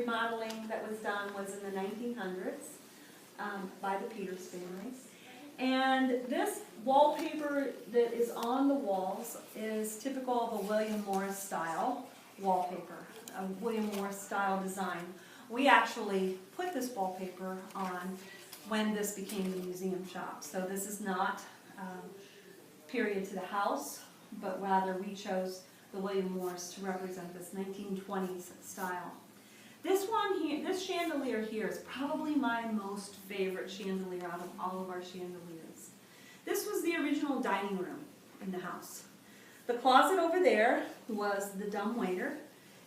remodeling that was done was in the 1900s by the Peters family. And this wallpaper that is on the walls is typical of a William Morris style wallpaper, a William Morris style design. We actually put this wallpaper on when this became the museum shop. So this is not period to the house, but rather we chose the William Morris to represent this 1920s style. This one here, this chandelier here is probably my most favorite chandelier out of all of our chandeliers. This was the original dining room in the house. The closet over there was the dumbwaiter,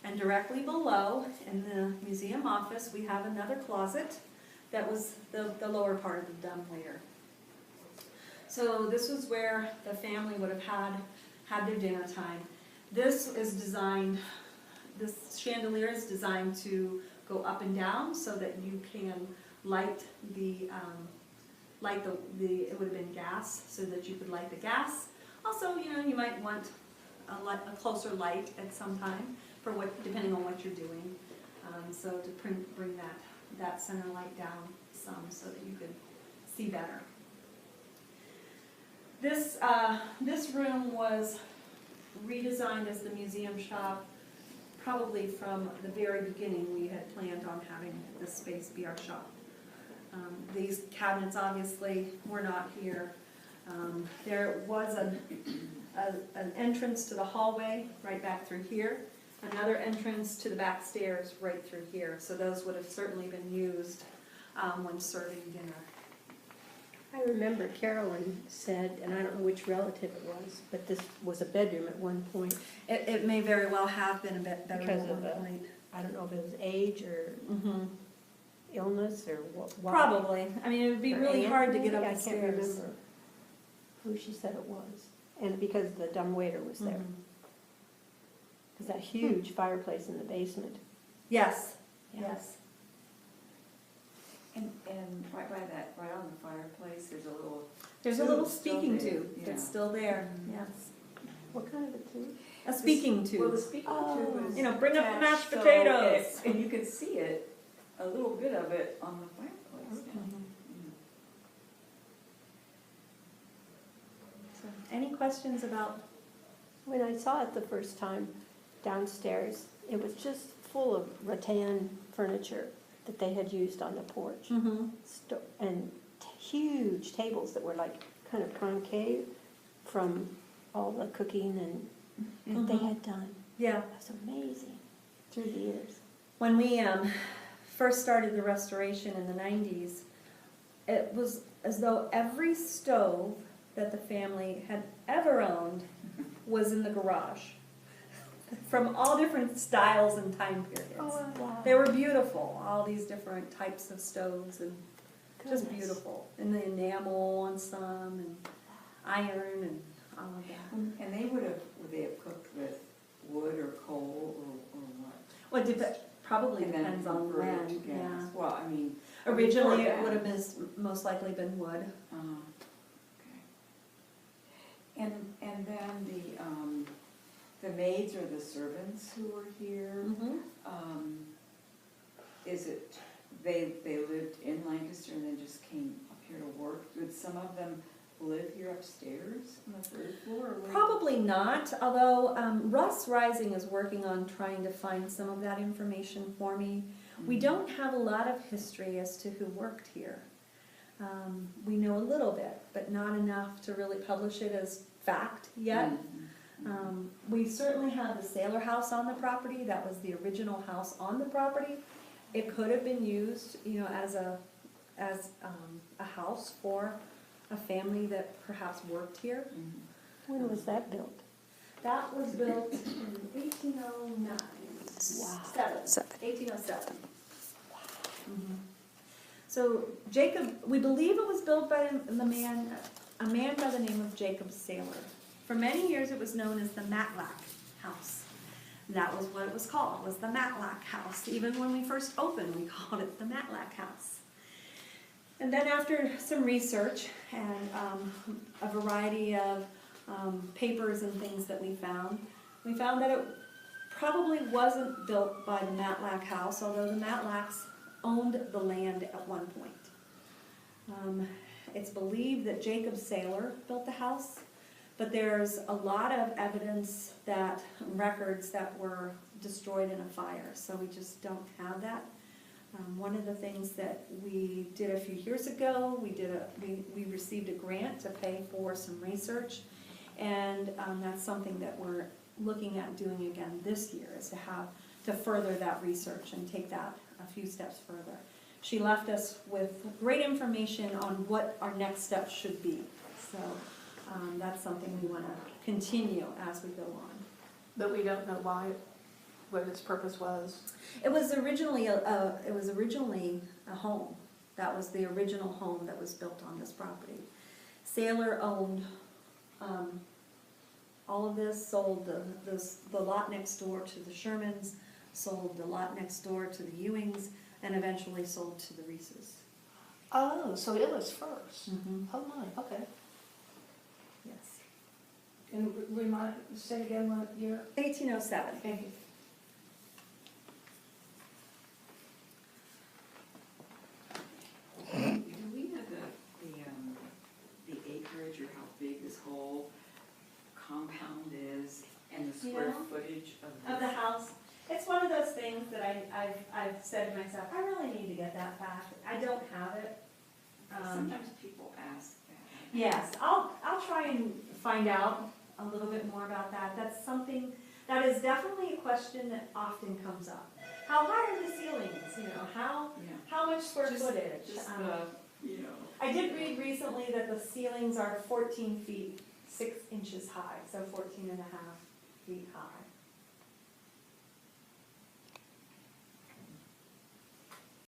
and directly below in the museum office we have another closet that was the lower part of the dumbwaiter. So this was where the family would have had their dinner time. This is designed, this chandelier is designed to go up and down so that you can light it would have been gas, so that you could light the gas. Also, you might want a closer light at some time for depending on what you're doing. So to bring that center light down some so that you can see better. This room was redesigned as the museum shop. Probably from the very beginning we had planned on having this space be our shop. These cabinets obviously were not here. There was an entrance to the hallway right back through here, another entrance to the back stairs right through here, so those would have certainly been used when serving dinner. I remember Carolyn said, and I don't know which relative it was, but this was a bedroom at one point. It may very well have been a bedroom Because at of one point. I don't know if it was age or illness or what. Probably. I mean, it would be really hard to get up I the can't stairs. remember who she said it was. And because the dumbwaiter was there. Because that huge fireplace in the basement. Yes, Yeah. yes. And right by that, right on the fireplace, There's a tube little still speaking there, tube yeah. that's still there, yes. What kind of a tube? A speaking tube. Well, the speaking tube is bring up the attached, mashed so potatoes. and you can see it, a little bit of it on the fireplace. So, any questions about? When I saw it the first time downstairs, it was just full of rattan furniture that they had used on the porch. And huge tables that were like kind of concave from all the cooking and that they had done. Yeah. It was amazing through the years. When we first started the restoration in the 90s, it was as though every stove that the family had ever owned was in the garage, from all different styles and time periods. Oh, wow. They were beautiful, all these different types of stoves, and just Goodness. beautiful. And the enamel on some, and iron, and all of that. And would they have cooked with wood or coal or what? Well, probably And then depends on converted to when. gas. Yeah. Well, I mean. Originally, before it would have gas. been most likely been wood. Okay. And then the maids or the servants who were here, is it, they lived in Lancaster and then just came up here to work? Did some of them live here upstairs on the third floor? Or where? Probably not, although Russ Rising is working on trying to find some of that information for me. We don't have a lot of history as to who worked here. We know a little bit, but not enough to really publish it as fact yet. We certainly have the Saylor House on the property. That was the original house on the property. It could have been used, as a house for a family that perhaps worked here. When was that built? That was built in 1809. Wow. 1807. So Jacob, we believe it was built by a man by the name of Jacob Saylor. For many years it was known as the Matlack House. That was what it was called, was the Matlack House. Even when we first opened, we called it the Matlack House. And then after some research and a variety of papers and things that we found that it probably wasn't built by the Matlack house, although the Matlacks owned the land at one point. It's believed that Jacob Saylor built the house, but there's a lot of evidence that, records that were destroyed in a fire, so we just don't have that. One of the things that we did a few years ago, we received a grant to pay for some research, and that's something that we're looking at doing again this year, is to further that research and take that a few steps further. She left us with great information on what our next steps should be. So that's something we want to continue as we go on. But we don't know why, what its purpose was. It was originally a home. That was the original home that was built on this property. Saylor owned all of this, sold the lot next door to the Shermans, sold the lot next door to the Ewings, and eventually sold to the Reeses. Oh, so it was first. Mm-hmm. Oh my, okay. Yes. And say again what year? 1807. Thank you. Do we know the acreage or how big this whole compound is and the square footage of Of the this? house. It's one of those things that I've said to myself, I really need to get that back. I don't have it. Sometimes people ask that. Yes, I'll try and find out a little bit more about that. That's something, that is definitely a question that often comes up. How high are the ceilings, you know, how Yeah. much square Just- footage? Just the. I did read recently that the ceilings are 14 feet, 6 inches high, so 14 and a half feet high.